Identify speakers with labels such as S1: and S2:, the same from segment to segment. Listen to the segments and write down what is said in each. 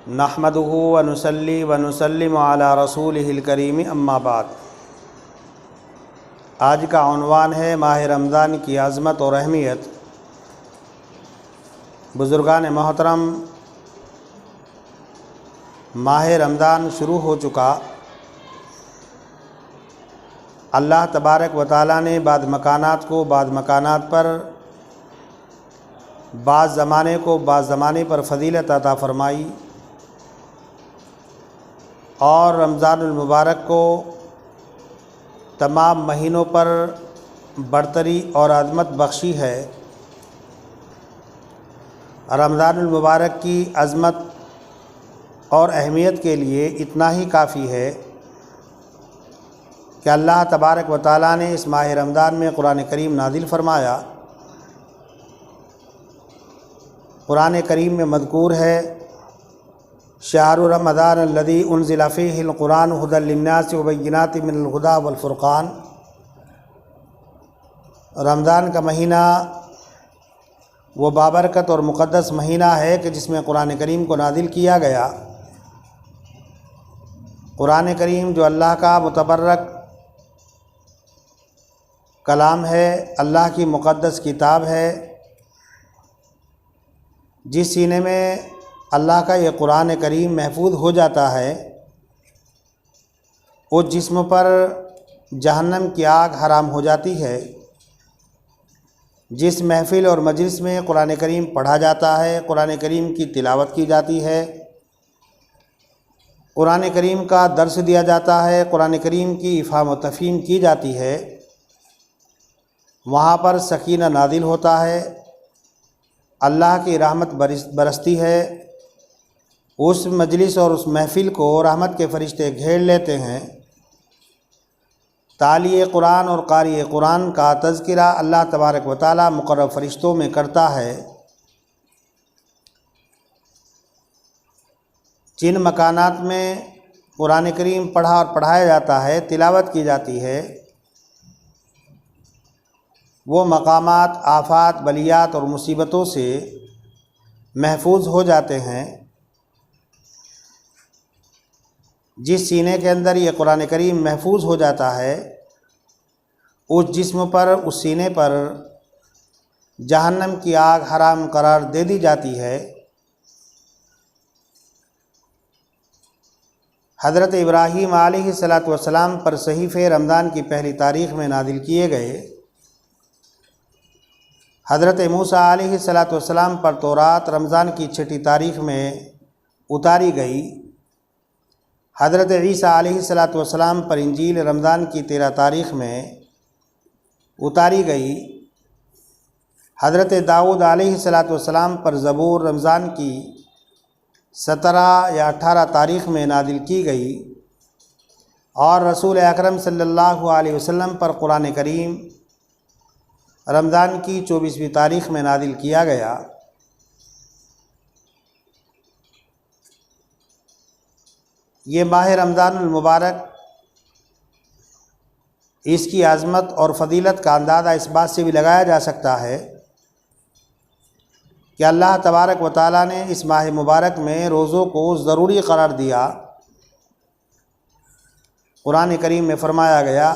S1: نحمدہ ونصلی ونسلم علی رسولہ الکریم اما بعد۔ آج کا عنوان ہے ماہ رمضان کی عظمت اور اہمیت۔ بزرگان محترم، ماہ رمضان شروع ہو چکا۔ اللہ تبارک و تعالیٰ نے بعض مکانات کو بعض مکانات پر، بعض زمانے کو بعض زمانے پر فضیلت عطا فرمائی، اور رمضان المبارک کو تمام مہینوں پر برتری اور عظمت بخشی ہے۔ رمضان المبارک کی عظمت اور اہمیت کے لیے اتنا ہی کافی ہے کہ اللہ تبارک و تعالیٰ نے اس ماہ رمضان میں قرآن کریم نازل فرمایا۔ قرآن کریم میں مذکور ہے، شہر رمضان الذی انزل فیہ القرآن ھدی للناس وبینات من الھدی والفرقان۔ رمضان کا مہینہ وہ بابرکت اور مقدس مہینہ ہے کہ جس میں قرآن کریم کو نازل کیا گیا۔ قرآن کریم جو اللہ کا متبرک کلام ہے، اللہ کی مقدس کتاب ہے، جس سینے میں اللہ کا یہ قرآن کریم محفوظ ہو جاتا ہے، اس جسم پر جہنم کی آگ حرام ہو جاتی ہے۔ جس محفل اور مجلس میں قرآن کریم پڑھا جاتا ہے، قرآن کریم کی تلاوت کی جاتی ہے، قرآن کریم کا درس دیا جاتا ہے، قرآن کریم کی افہام و تفہیم کی جاتی ہے، وہاں پر سکینہ نازل ہوتا ہے، اللہ کی رحمت برستی ہے۔ اس مجلس اور اس محفل کو رحمت کے فرشتے گھیر لیتے ہیں۔ تالی قرآن اور قاری قرآن کا تذکرہ اللہ تبارک و تعالیٰ مقرب فرشتوں میں کرتا ہے۔ جن مکانات میں قرآن کریم پڑھا اور پڑھایا جاتا ہے، تلاوت کی جاتی ہے، وہ مقامات آفات، بلیات اور مصیبتوں سے محفوظ ہو جاتے ہیں۔ جس سینے کے اندر یہ قرآن کریم محفوظ ہو جاتا ہے، اس جسم پر، اس سینے پر جہنم کی آگ حرام قرار دے دی جاتی ہے۔ حضرت ابراہیم علیہ السلام پر صحیفے رمضان کی پہلی تاریخ میں نازل کیے گئے۔ حضرت موسیٰ علیہ السلام پر تورات رمضان کی چھٹی تاریخ میں اتاری گئی۔ حضرت عیسیٰ علیہ السلام پر انجیل رمضان کی 13 تاریخ میں اتاری گئی۔ حضرت داؤد علیہ السلام پر زبور رمضان کی 17 یا 18 تاریخ میں نازل کی گئی، اور رسول اکرم صلی اللہ علیہ وسلم پر قرآن کریم رمضان کی 24ویں تاریخ میں نازل کیا گیا۔ یہ ماہ رمضان المبارک، اس کی عظمت اور فضیلت کا اندازہ اس بات سے بھی لگایا جا سکتا ہے کہ اللہ تبارک و تعالیٰ نے اس ماہ مبارک میں روزوں کو ضروری قرار دیا۔ قرآن کریم میں فرمایا گیا،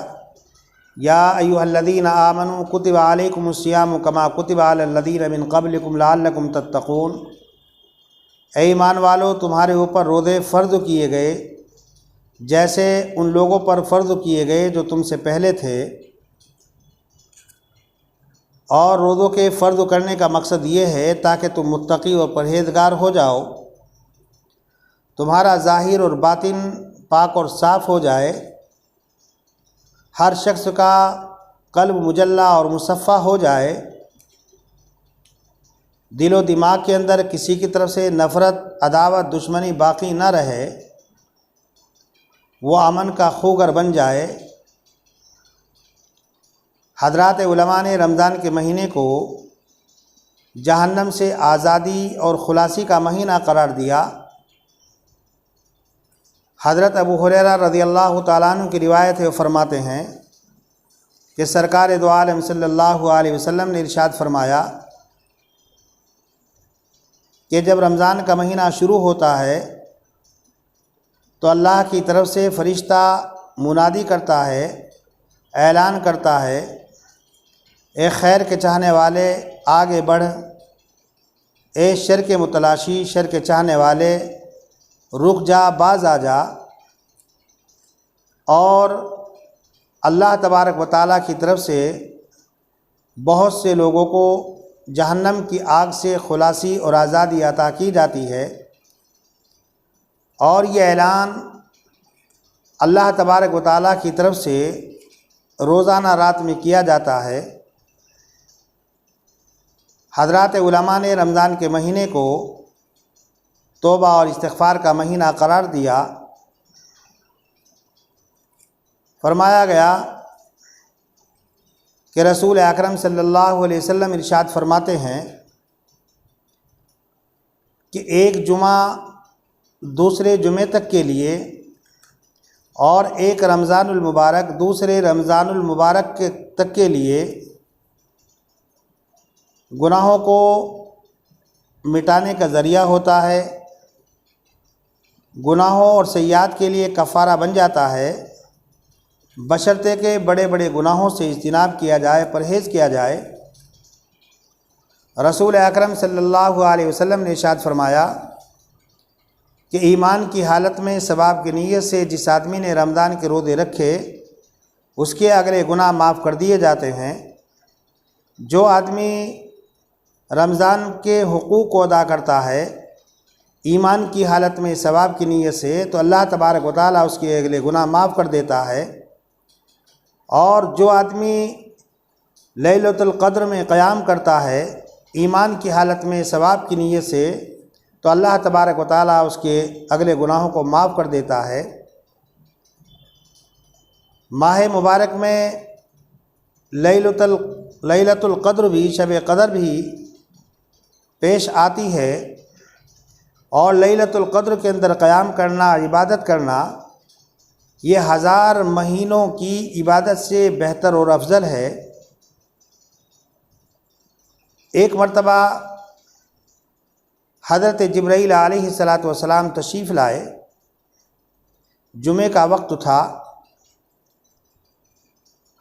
S1: یا ایھا الذین آمنوا کتب علیکم الصیام کما کتب علی الذین من قبلکم لعلکم تتقون۔ اے ایمان والو، تمہارے اوپر روزے فرض کیے گئے جیسے ان لوگوں پر فرض کیے گئے جو تم سے پہلے تھے۔ اور روزوں کے فرض کرنے کا مقصد یہ ہے تاکہ تم متقی اور پرہیزگار ہو جاؤ، تمہارا ظاہر اور باطن پاک اور صاف ہو جائے، ہر شخص کا قلب مجلہ اور مصفہ ہو جائے، دل و دماغ کے اندر کسی کی طرف سے نفرت، عداوت، دشمنی باقی نہ رہے، وہ امن کا خوگر بن جائے۔ حضرات علماء نے رمضان کے مہینے کو جہنم سے آزادی اور خلاصی کا مہینہ قرار دیا۔ حضرت ابو ہریرہ رضی اللہ تعالیٰ عنہ کی روایت ہے، وہ فرماتے ہیں کہ سرکار دو عالم صلی اللہ علیہ وسلم نے ارشاد فرمایا کہ جب رمضان کا مہینہ شروع ہوتا ہے تو اللہ کی طرف سے فرشتہ منادی کرتا ہے، اعلان کرتا ہے، اے خیر کے چاہنے والے آگے بڑھ، اے شر کے متلاشی، شر کے چاہنے والے رک جا، باز آ جا۔ اور اللہ تبارک و تعالیٰ کی طرف سے بہت سے لوگوں کو جہنم کی آگ سے خلاصی اور آزادی عطا کی جاتی ہے، اور یہ اعلان اللہ تبارک و تعالیٰ کی طرف سے روزانہ رات میں کیا جاتا ہے۔ حضرات علماء نے رمضان کے مہینے کو توبہ اور استغفار کا مہینہ قرار دیا۔ فرمایا گیا کہ رسول اکرم صلی اللہ علیہ وسلم ارشاد فرماتے ہیں کہ ایک جمعہ دوسرے جمعے تک کے لیے اور ایک رمضان المبارک دوسرے رمضان المبارک تک کے لیے گناہوں کو مٹانے کا ذریعہ ہوتا ہے، گناہوں اور سیئات کے لیے کفارہ بن جاتا ہے، بشرطے کہ بڑے بڑے گناہوں سے اجتناب کیا جائے، پرہیز کیا جائے۔ رسول اکرم صلی اللہ علیہ وسلم نے ارشاد فرمایا کہ ایمان کی حالت میں ثواب کی نیت سے جس آدمی نے رمضان کے روزے رکھے اس کے اگلے گناہ معاف کر دیے جاتے ہیں۔ جو آدمی رمضان کے حقوق کو ادا کرتا ہے ایمان کی حالت میں ثواب کی نیت سے، تو اللہ تبارک و تعالیٰ اس کے اگلے گناہ معاف کر دیتا ہے۔ اور جو آدمی لیلۃ القدر میں قیام کرتا ہے ایمان کی حالت میں ثواب کی نیت سے، تو اللہ تبارک و تعالیٰ اس کے اگلے گناہوں کو معاف کر دیتا ہے۔ ماہ مبارک میں لیلۃ القدر بھی، شب قدر بھی پیش آتی ہے، اور لیلۃ القدر کے اندر قیام کرنا، عبادت کرنا، یہ 1000 مہینوں کی عبادت سے بہتر اور افضل ہے۔ ایک مرتبہ حضرت جبرائیل علیہ السلام تشریف لائے، جمعے کا وقت تھا۔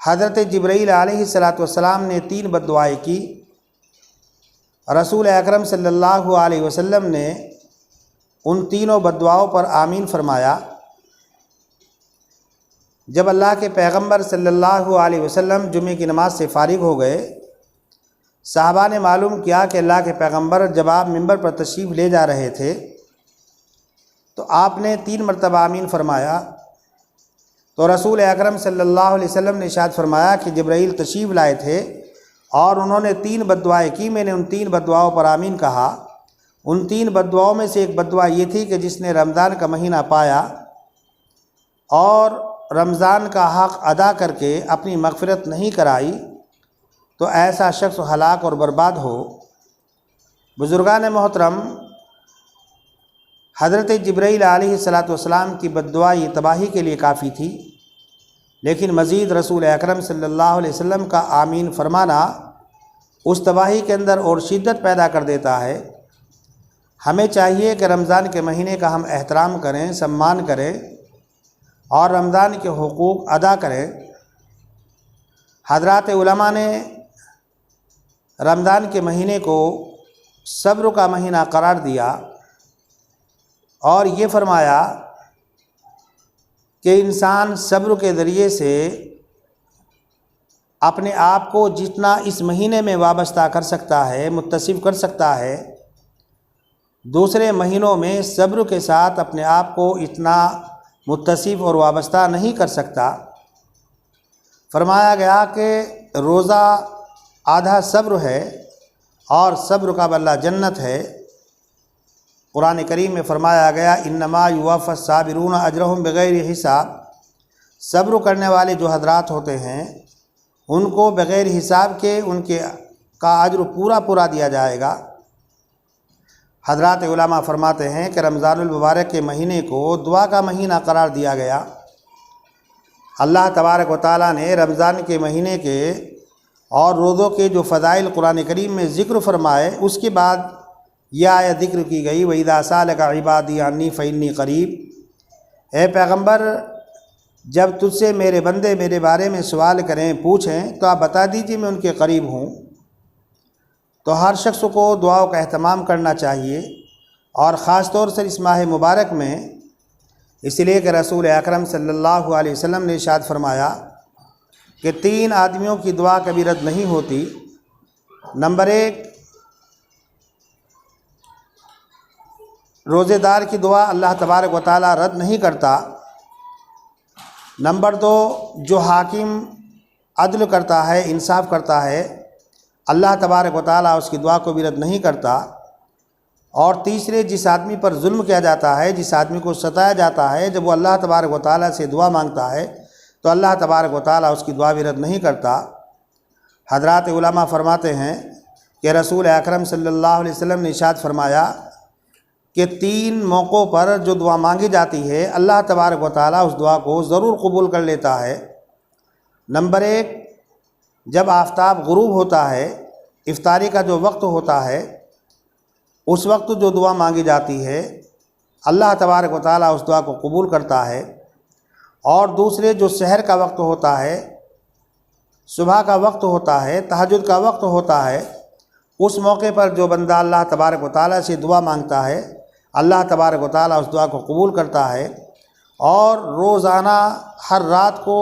S1: حضرت جبرائیل علیہ السلام نے 3 بد دعائیں کی۔ رسول اکرم صلی اللہ علیہ وسلم نے ان تینوں بد دعاؤں پر آمین فرمایا۔ جب اللہ کے پیغمبر صلی اللہ علیہ وسلم جمعے کی نماز سے فارغ ہو گئے، صحابہ نے معلوم کیا کہ اللہ کے پیغمبر جب آپ ممبر پر تشریف لے جا رہے تھے تو آپ نے 3 مرتبہ آمین فرمایا۔ تو رسول اکرم صلی اللہ علیہ وسلم نے ارشاد فرمایا کہ جبرائیل تشریف لائے تھے اور انہوں نے 3 بد دعائیں کی، میں نے ان 3 بد دعاؤں پر آمین کہا۔ ان 3 بد دعاؤں میں سے ایک بد دعا یہ تھی کہ جس نے رمضان کا مہینہ پایا اور رمضان کا حق ادا کر کے اپنی مغفرت نہیں کرائی تو ایسا شخص ہلاک اور برباد ہو۔ بزرگان محترم، حضرت جبرائیل علیہ السلام کی بد دعا یہ تباہی کے لیے کافی تھی، لیکن مزید رسول اکرم صلی اللہ علیہ وسلم کا آمین فرمانا اس تباہی کے اندر اور شدت پیدا کر دیتا ہے۔ ہمیں چاہیے کہ رمضان کے مہینے کا ہم احترام کریں، سمان کریں اور رمضان کے حقوق ادا کریں۔ حضرات علماء نے رمضان کے مہینے کو صبر کا مہینہ قرار دیا اور یہ فرمایا کہ انسان صبر کے ذریعے سے اپنے آپ کو جتنا اس مہینے میں وابستہ کر سکتا ہے، متصف کر سکتا ہے، دوسرے مہینوں میں صبر کے ساتھ اپنے آپ کو اتنا متصف اور وابستہ نہیں کر سکتا۔ فرمایا گیا کہ روزہ آدھا صبر ہے اور صبر کا بدلہ جنت ہے۔ قرآن کریم میں فرمایا گیا انما یوفی الصابرون اجرہم بغیر حساب، صبر کرنے والے جو حضرات ہوتے ہیں ان کو بغیر حساب کے ان کے کا اجر پورا دیا جائے گا۔ حضرات علماء فرماتے ہیں کہ رمضان المبارک کے مہینے کو دعا کا مہینہ قرار دیا گیا۔ اللہ تبارک و تعالیٰ نے رمضان کے مہینے کے اور روزوں کے جو فضائل قرآن کریم میں ذکر فرمائے، اس کے بعد یہ آیت ذکر کی گئی وَإِذَا سَأَلَكَ عِبَادِي عَنِّي فَإِنِّي قَرِيب، اے پیغمبر، جب تجھ سے میرے بندے میرے بارے میں سوال کریں، پوچھیں تو آپ بتا دیجیے میں ان کے قریب ہوں۔ تو ہر شخص کو دعاؤں کا اہتمام کرنا چاہیے، اور خاص طور سے اس ماہ مبارک میں، اس لیے کہ رسول اکرم صلی اللہ علیہ وسلم نے ارشاد فرمایا کہ 3 آدمیوں کی دعا کبھی رد نہیں ہوتی۔ نمبر 1، روزے دار کی دعا اللہ تبارک و تعالی رد نہیں کرتا۔ نمبر 2، جو حاکم عدل کرتا ہے، انصاف کرتا ہے، اللہ تبارک و تعالی اس کی دعا کو بھی رد نہیں کرتا۔ اور تیسرے، جس آدمی پر ظلم کیا جاتا ہے، جس آدمی کو ستایا جاتا ہے، جب وہ اللہ تبارک و تعالی سے دعا مانگتا ہے تو اللہ تبارک و تعالی اس کی دعا بھی رد نہیں کرتا۔ حضرات علماء فرماتے ہیں کہ رسول اکرم صلی اللہ علیہ وسلم نے ارشاد فرمایا کہ 3 موقعوں پر جو دعا مانگی جاتی ہے اللہ تبارک و تعالی اس دعا کو ضرور قبول کر لیتا ہے۔ نمبر 1، جب آفتاب غروب ہوتا ہے، افطاری کا جو وقت ہوتا ہے، اس وقت جو دعا مانگی جاتی ہے اللہ تبارک و تعالی اس دعا کو قبول کرتا ہے۔ اور دوسرے، جو سحر کا وقت ہوتا ہے، صبح کا وقت ہوتا ہے، تہجد کا وقت ہوتا ہے، اس موقع پر جو بندہ اللہ تبارک و تعالی سے دعا مانگتا ہے اللہ تبارک و تعالی اس دعا کو قبول کرتا ہے۔ اور روزانہ ہر رات کو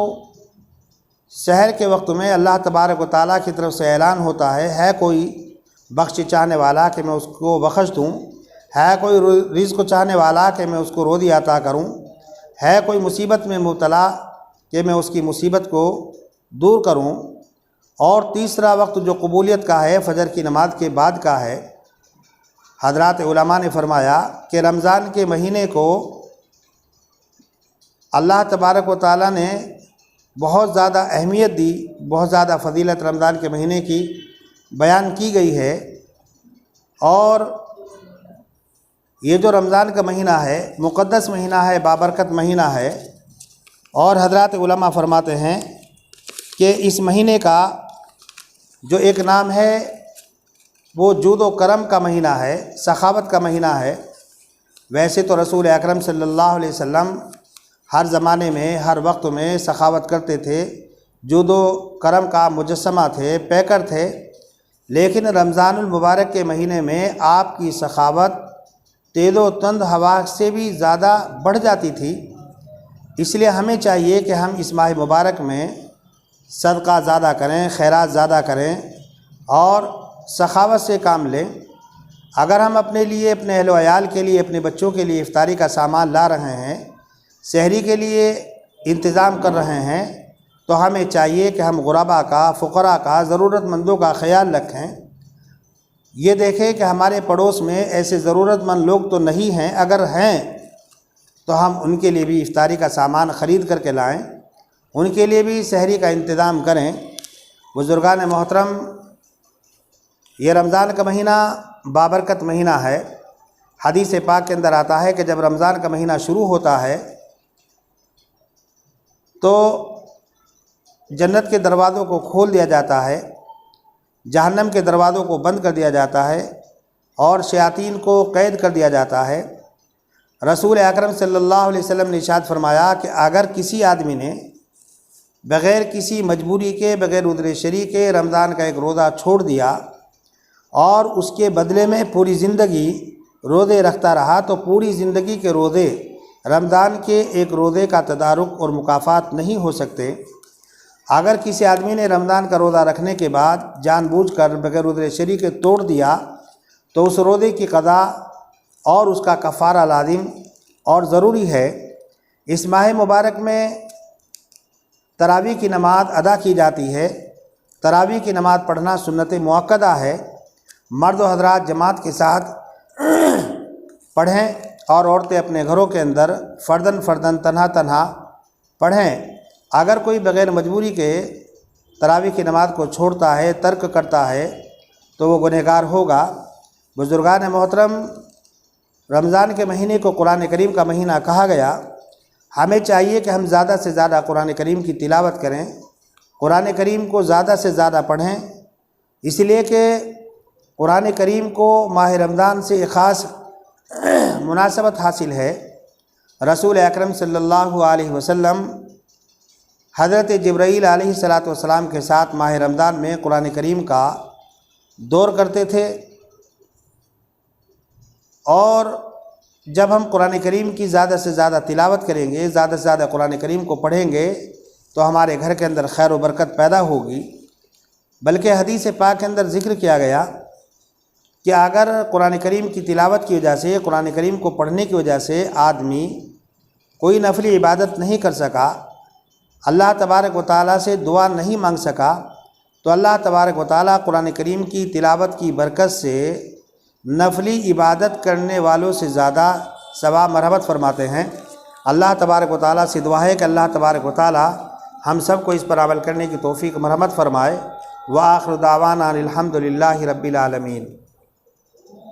S1: سحر کے وقت میں اللہ تبارک و تعالی کی طرف سے اعلان ہوتا ہے کوئی بخش چاہنے والا کہ میں اس کو بخش دوں، ہے کوئی رزق چاہنے والا کہ میں اس کو روزی عطا کروں، ہے کوئی مصیبت میں مبتلا کہ میں اس کی مصیبت کو دور کروں۔ اور تیسرا وقت جو قبولیت کا ہے فجر کی نماز کے بعد کا ہے۔ حضرات علماء نے فرمایا کہ رمضان کے مہینے کو اللہ تبارک و تعالیٰ نے بہت زیادہ اہمیت دی، بہت زیادہ فضیلت رمضان کے مہینے کی بیان کی گئی ہے۔ اور یہ جو رمضان کا مہینہ ہے مقدس مہینہ ہے، بابرکت مہینہ ہے۔ اور حضرات علماء فرماتے ہیں کہ اس مہینے کا جو ایک نام ہے وہ جود و کرم کا مہینہ ہے، سخاوت کا مہینہ ہے۔ ویسے تو رسول اکرم صلی اللہ علیہ وسلم ہر زمانے میں، ہر وقت میں سخاوت کرتے تھے، جود و کرم کا مجسمہ تھے، پیکر تھے، لیکن رمضان المبارک کے مہینے میں آپ کی سخاوت تیز و تند ہوا سے بھی زیادہ بڑھ جاتی تھی۔ اس لیے ہمیں چاہیے کہ ہم اس ماہ مبارک میں صدقہ زیادہ کریں، خیرات زیادہ کریں اور سخاوت سے کام لیں۔ اگر ہم اپنے لیے، اپنے اہل و عیال کے لیے، اپنے بچوں کے لیے افطاری کا سامان لا رہے ہیں، سحری کے لیے انتظام کر رہے ہیں، تو ہمیں چاہیے کہ ہم غربا کا، فقراء کا، ضرورت مندوں کا خیال رکھیں۔ یہ دیکھیں کہ ہمارے پڑوس میں ایسے ضرورت مند لوگ تو نہیں ہیں، اگر ہیں تو ہم ان کے لیے بھی افطاری کا سامان خرید کر کے لائیں، ان کے لیے بھی سحری کا انتظام کریں۔ بزرگان محترم، یہ رمضان کا مہینہ بابرکت مہینہ ہے۔ حدیث پاک کے اندر آتا ہے کہ جب رمضان کا مہینہ شروع ہوتا ہے تو جنت کے دروازوں کو کھول دیا جاتا ہے، جہنم کے دروازوں کو بند کر دیا جاتا ہے، اور شیاطین کو قید کر دیا جاتا ہے۔ رسول اکرم صلی اللہ علیہ وسلم نے ارشاد فرمایا کہ اگر کسی آدمی نے بغیر کسی مجبوری کے، بغیر عذر شرعی کے رمضان کا ایک روزہ چھوڑ دیا اور اس کے بدلے میں پوری زندگی روزے رکھتا رہا، تو پوری زندگی کے روزے رمضان کے ایک روزے کا تدارک اور مکافات نہیں ہو سکتے۔ اگر کسی آدمی نے رمضان کا روزہ رکھنے کے بعد جان بوجھ کر بغیر عذر شرعی کے توڑ دیا تو اس روزے کی قضا اور اس کا کفارہ لازم اور ضروری ہے۔ اس ماہ مبارک میں تراویح کی نماز ادا کی جاتی ہے۔ تراویح کی نماز پڑھنا سنت مؤکدہ ہے۔ مرد و حضرات جماعت کے ساتھ پڑھیں اور عورتیں اپنے گھروں کے اندر فردن فردن، تنہا تنہا پڑھیں۔ اگر کوئی بغیر مجبوری کے تراویح کی نماز کو چھوڑتا ہے، ترک کرتا ہے، تو وہ گنہگار ہوگا۔ بزرگان محترم، رمضان کے مہینے کو قرآن کریم کا مہینہ کہا گیا۔ ہمیں چاہیے کہ ہم زیادہ سے زیادہ قرآن کریم کی تلاوت کریں، قرآن کریم کو زیادہ سے زیادہ پڑھیں، اس لیے کہ قرآن کریم کو ماہ رمضان سے ایک خاص مناسبت حاصل ہے۔ رسول اکرم صلی اللہ علیہ وسلم حضرت جبرائیل علیہ السلام کے ساتھ ماہ رمضان میں قرآن کریم کا دور کرتے تھے، اور جب ہم قرآن کریم کی زیادہ سے زیادہ تلاوت کریں گے، زیادہ سے زیادہ قرآن کریم کو پڑھیں گے تو ہمارے گھر کے اندر خیر و برکت پیدا ہوگی۔ بلکہ حدیث پاک کے اندر ذکر کیا گیا کہ اگر قرآن کریم کی تلاوت کی وجہ سے، قرآن کریم کو پڑھنے کی وجہ سے آدمی کوئی نفلی عبادت نہیں کر سکا، اللہ تبارک و تعالیٰ سے دعا نہیں مانگ سکا، تو اللہ تبارک و تعالیٰ قرآن کریم کی تلاوت کی برکت سے نفلی عبادت کرنے والوں سے زیادہ ثواب مرحمت فرماتے ہیں۔ اللہ تبارک و تعالیٰ سے دعا ہے کہ اللہ تبارک و تعالیٰ ہم سب کو اس پر عمل کرنے کی توفیق مرحمت فرمائے۔ وآخر دعوانا الحمد للہ رب العالمین۔